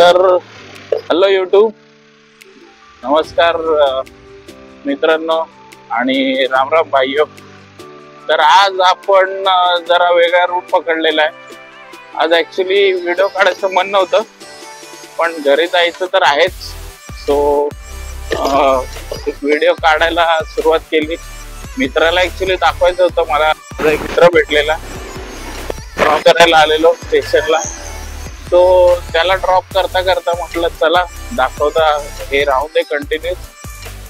तर hello YouTube, नमस्कार मित्रांनो आणि राम राम भाईयो. तर आज आपण जरा वेगळा रूट पकडलेला आहे. आज ऍक्च्युली व्हिडिओ काढायचं मन नव्हतं, पण घरी जायचं तर आहेच. सो व्हिडिओ काढायला सुरुवात केली. मित्राला ऍक्च्युली दाखवायचं होतं. मला एक मित्र भेटलेला, ड्रॉप करायला आलेलो स्टेशनला. तो त्याला ड्रॉप करता करता म्हटलं चला दाखवता हे राहू दे कंटिन्यू,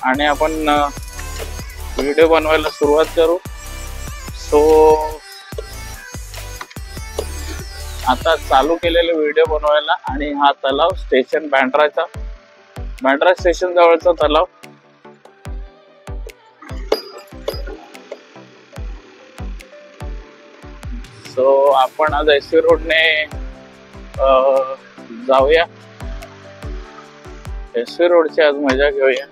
आणि आपण व्हिडिओ बनवायला सुरुवात करू. सो आता चालू केलेले व्हिडिओ बनवायला. आणि हा तलाव स्टेशन बँड्रा स्टेशन जवळचा तलाव. सो आपण आज एसवी रोडने जाऊया. एसवी रोडची आज मजा घेऊया.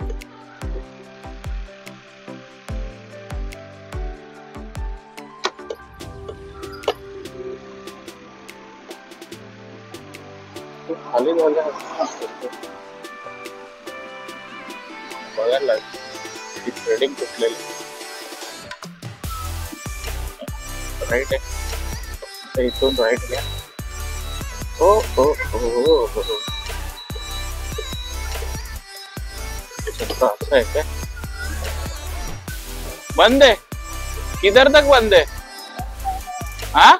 खाली झाल्या बघायला ती ट्रेडिंग कुठलेली राईट आहे. इथून राईट घ्या. हो हो हो हो हो, असं आहे काय? बंद है, किधर तक बंद है? हाँ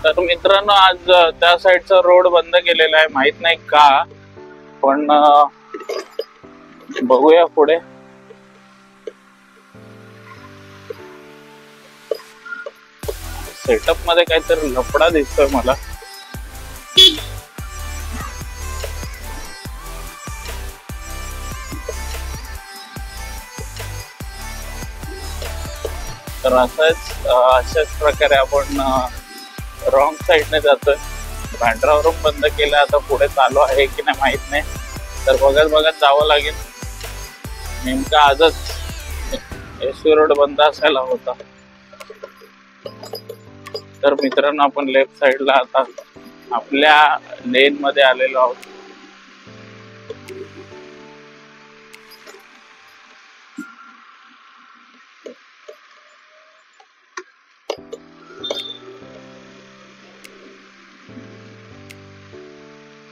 तर मित्रांनो, आज त्या साईडचा रोड बंद केलेला आहे. माहित नाही का, पण बघूया पुढे. सेटअप मध्ये काहीतरी लफडा दिसतोय मला. तर अशाच प्रकारे आपण रॉंग साईडने जातोय. बँड्रावरून बंद केलं, आता पुढे चालू आहे की नाही माहित नाही. तर बघत जावं लागेल. नेमका आजच एसवी रोड बंद असायला होता. तर मित्रांनो, आपण लेफ्ट साइडला आता आपल्या लेन मध्ये आलेलो आहोत.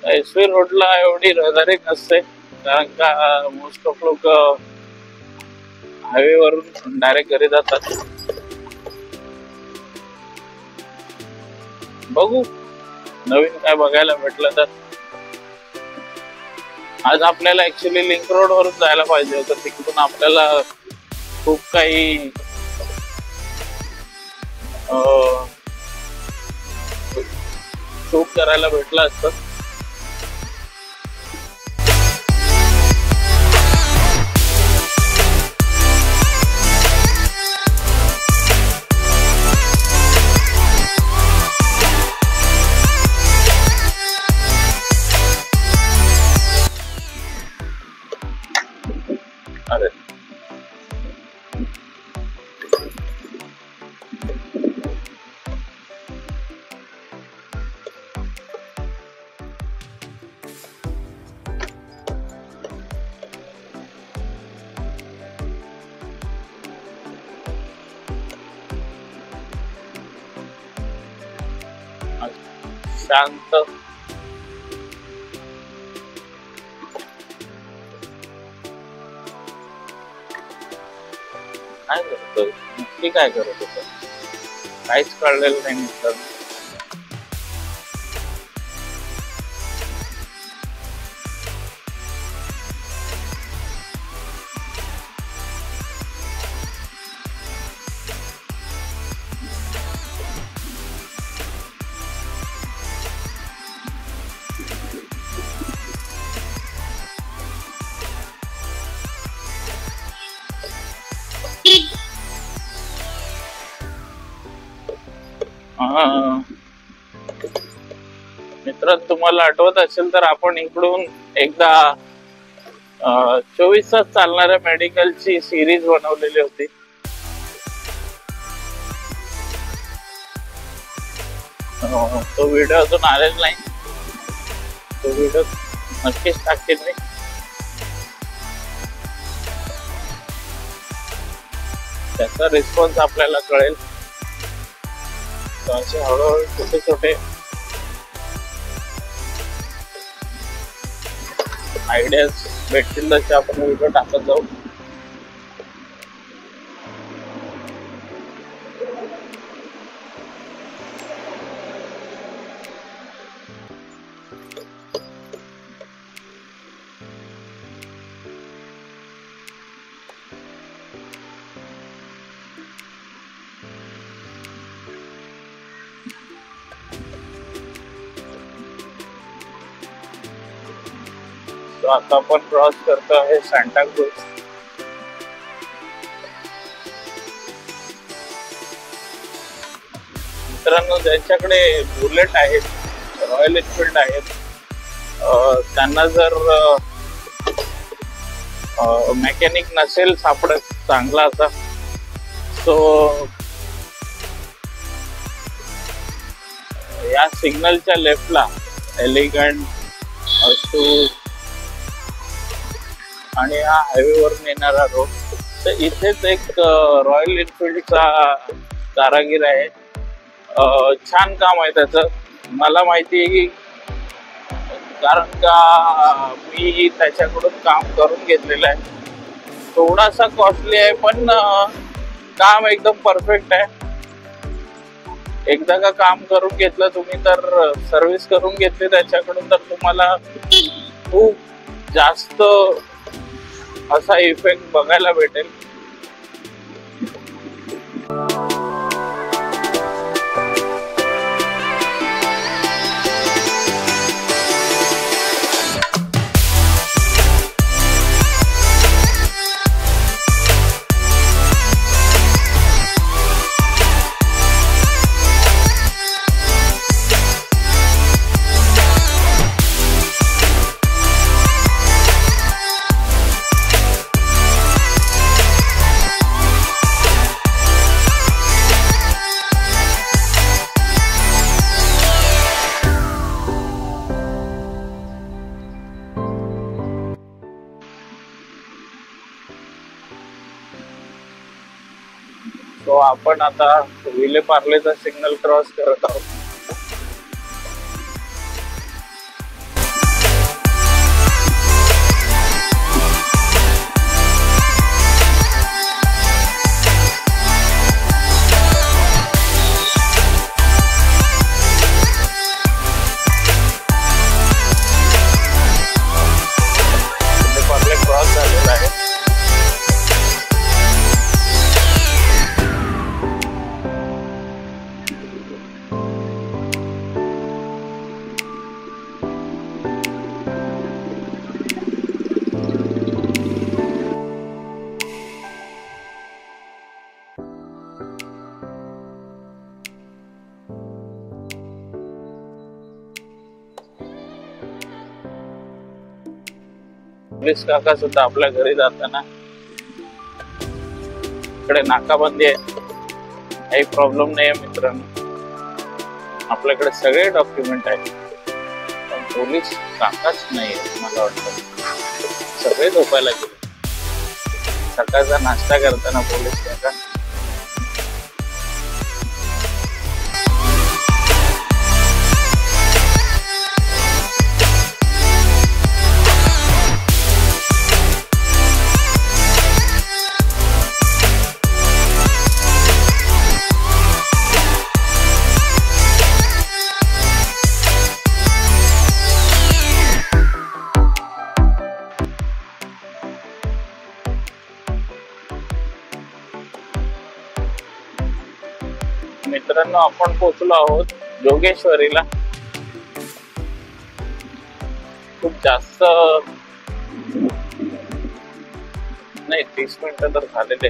एसवी रोडला एवढी रहदारी नसते, कारण का मोस्ट ऑफ लोक हायवे वरून डायरेक्ट घरी जातात. बघू नवीन काय बघायला भेटलं तर. आज आपल्याला ऍक्च्युली लिंक रोड वरून जायला पाहिजे होतं. तिकडून आपल्याला खूप काही शूट करायला भेटलं असतं. अरे शांत काय करतोय, नक्की काय करत होत काहीच कळलेलं नाही मित्रांनो. मित्र, तुम्हाला आठवत असेल तर आपण इकडून एकदा 24 तास चालणाऱ्या मेडिकलची सिरीज बनवलेली होती. तो व्हिडिओ अजून आलेला नाही, तो व्हिडिओ नक्कीच टाकेल मी. त्याचा रिस्पॉन्स आपल्याला कळेल. असे हळूहळू छोटे छोटे आयडियाज भेटतील तसे आपण व्हिडिओ टाकत जाऊ. तो आता आपण क्रॉस करतो आहे सांताक्रूझ. मित्रांनो, ज्यांच्याकडे बुलेट आहेत, रॉयल एनफिल्ड आहेत, त्यांना जर मेकॅनिक नसेल सापडत चांगला असा, सो या सिग्नलच्या लेफ्टला एलिगंट, अशोक आणि हा हायवेवरून येणारा रोड, तर इथेच एक रॉयल एनफिल्डचा कारागीर आहे. छान काम आहे त्याचं, मला माहिती आहे की, कारण का मी त्याच्याकडून काम करून घेतलेलं आहे. थोडासा कॉस्टली आहे पण काम एकदम परफेक्ट आहे. एकदा का काम करून घेतलं तुम्ही, तर सर्व्हिस करून घेतली त्याच्याकडून, तर तुम्हाला खूप जास्त असा इफेक्ट बघायला भेटेल. तो आपण आता विले पार्लेचा सिग्नल क्रॉस करत आहोत. विले पार्ले क्रॉस झालेला आहे. पोलीस काका सुद्धा आपल्या घरी जाताना, इकडे नाकाबंदी आहे, काही प्रॉब्लेम नाही आहे मित्रांनो, आपल्याकडे सगळे डॉक्युमेंट आहेत, पण पोलीस काकाच नाही आहे. मला वाटतं सगळे झोपायला गेले. सकाळचा नाश्ता करताना पोलीस काका मित्रांनो, आपण पोहोचलो आहोत जोगेश्वरीला. खूप जास्त नाही, 30 मिनिटं तर झालेले,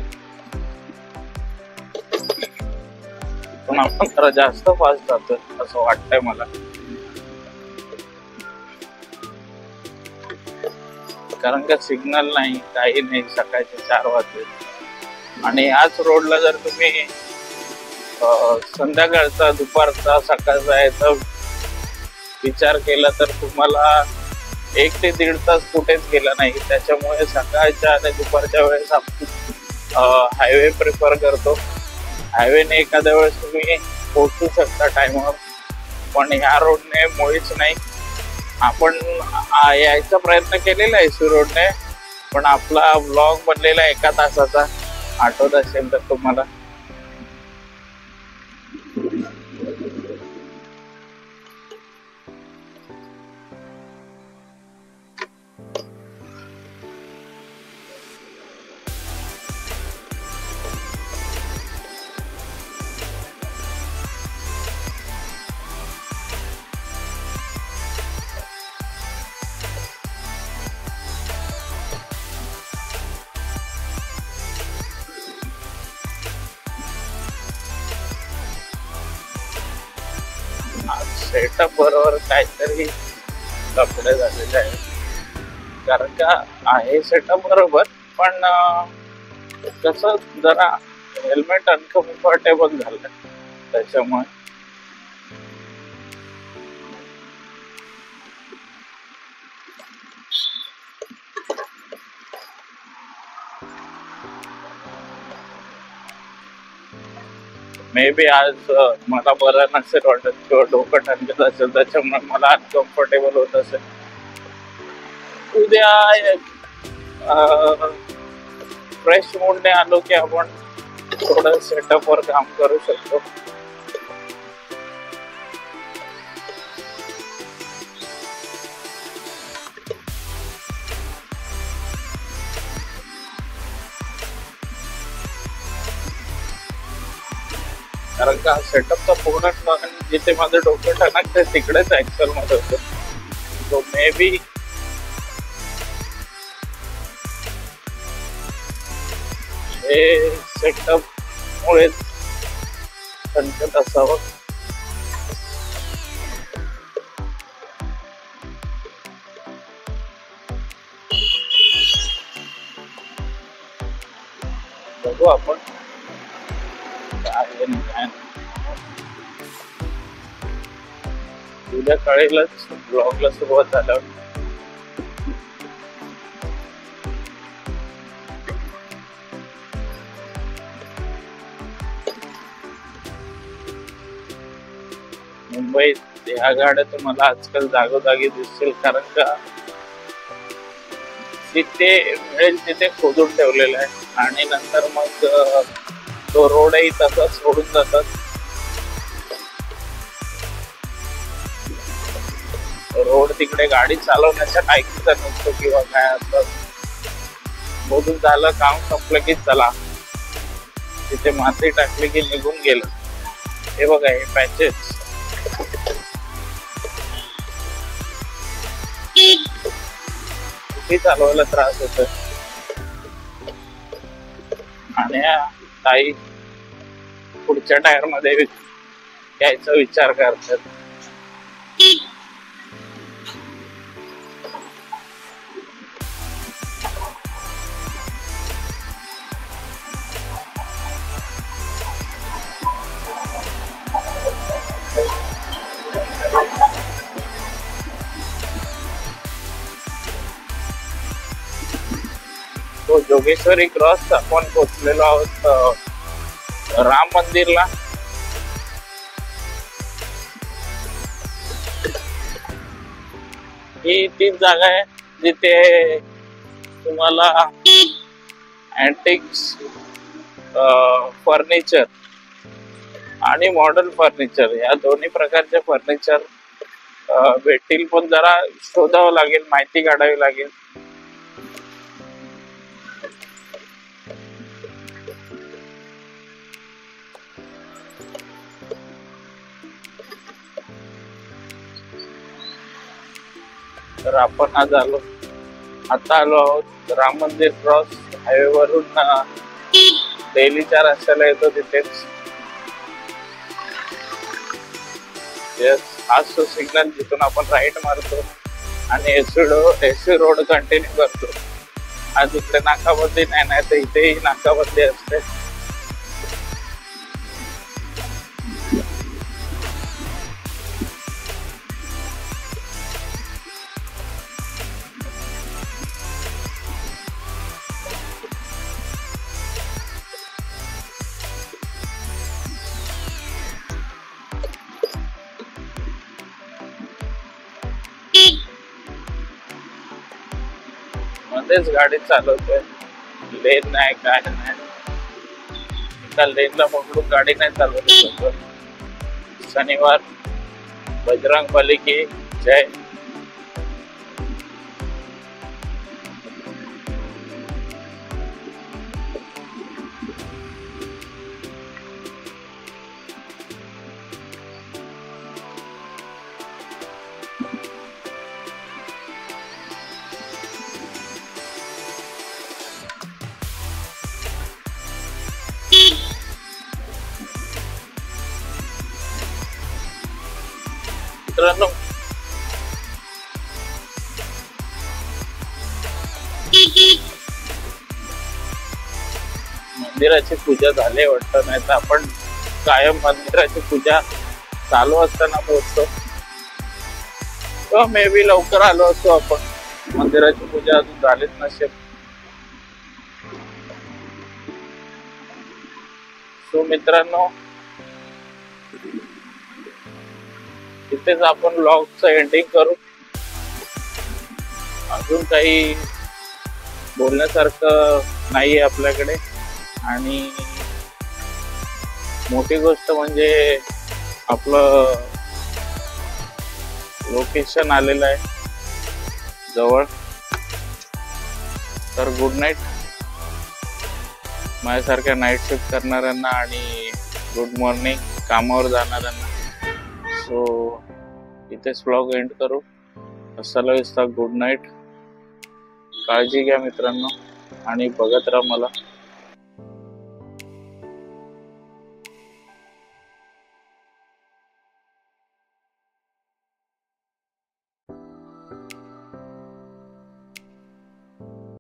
पण आपण जरा जास्त फास्ट जातोय असं वाटतंय मला. कारण का सिग्नल नाही, काही नाही, सकाळचे 4 वाजले. आणि याच रोडला जर तुम्ही संध्याकाळचा, दुपारचा, सकाळचा याचा विचार केला तर तुम्हाला 1 ते 1.5 तास कुठेच गेला नाही. त्याच्यामुळे सकाळच्या आणि दुपारच्या वेळेस आपण हायवे प्रिफर करतो. हायवेने एखाद्या वेळेस तुम्ही पोहोचू शकता टाइमवर, पण ह्या रोडने मुळीच नाही. आपण यायचा प्रयत्न केलेला आहे एसी रोडने, पण आपला ब्लॉग बनलेला 1 तासाचा, आठवत असेल तर तुम्हाला. सेटअप बरोबर काहीतरी कपडे झालेले आहे, कारण का आहे सेटअप बरोबर, पण कसं जरा हेल्मेट अनकम्फर्टेबल झालं त्याच्यामुळे. मे बी आज मला बरं नसेल वाटत किंवा डोकं ठणकत असेल, त्याच्यामुळे मला अनकम्फर्टेबल होत असेल. उद्या फ्रेश मूडने आलो की आपण थोडं सेटअप वर काम करू शकतो. कारण का सेटअपचा पूर्ण जिथे माझं डोकं ठणकते तिकडेच ऍक्च्युअल मध्ये होतं. सो मे बी हे सेटअप मुळे ठणकत असावं. बघू आपण उद्या कळेलच ब्लॉगला सुरुवात झाल्यावर. मुंबईत ह्या गाड्या तुम्हाला आजकाल जागोजागी दिसतील, कारण का जिथे मिळेल तिथे खोदून ठेवलेलं आहे आणि नंतर मग तो रोडही तसाच सोडून जातात. रोड तिकडे गाडी चालवण्याच्या लायकीचा नसतो किंवा काय असं. बोलून झालं, काम संपलं की चला, तिथे माती टाकली की निघून गेलं. हे बघा, हे पॅचेस किती चालवायला त्रास होतो. आणि ताई पुढच्या टायर मध्ये यायचा विचार करतात. तो जोगेश्वरी क्रॉस आपण पोहोचलेलो आहोत राम मंदिरला. ही तीच जागा आहे जिथे तुम्हाला अँटिक्स फर्निचर आणि मॉडर्न फर्निचर या दोन्ही प्रकारचे फर्निचर भेटतील, पण जरा शोधावं लागेल, माहिती काढावी लागेल. तर आपण आज आता आलो आहोत राम मंदिर क्रॉस हायवे वरून देहलीच्या रस्त्याला येतो तिथेच. हाच तो सिग्नल जिथून आपण राईट मारतो आणि एसी रोड कंटिन्यू करतो. आज इकडे नाकाबंदी नाही तर इथेही नाकाबंदी असते. मध्येच गाडी चालवतोय, लेन नाही काय नाही, एका लेनला पकडून गाडी नाही चालवली शकत. शनिवार बजरंग बली की जय. मित्रांनो, मंदिराची पूजा झाली वाटतं, नाही तर आपण कायम मंदिराची पूजा चालू असताना पोहोचतो. मे बी लवकर आलो असतो आपण, मंदिराची पूजा अजून झालीच नसेल. सो मित्रांनो, इथेच आपण व्लॉगचं एंडिंग करू. अजून काही बोलण्यासारखं नाहीये आपल्याकडे. आणि मोठी गोष्ट म्हणजे आपलं लोकेशन आलेलं आहे जवळ. तर गुड नाईट माझ्यासारख्या नाईट शिफ्ट करणाऱ्यांना आणि गुड मॉर्निंग कामावर जाणाऱ्यांना. सो इथेच व्लॉग एंड करू. अस्सलाम वालेकुम, गुड नाईट. काळजी घ्या मित्रांनो आणि बघत राहा मला.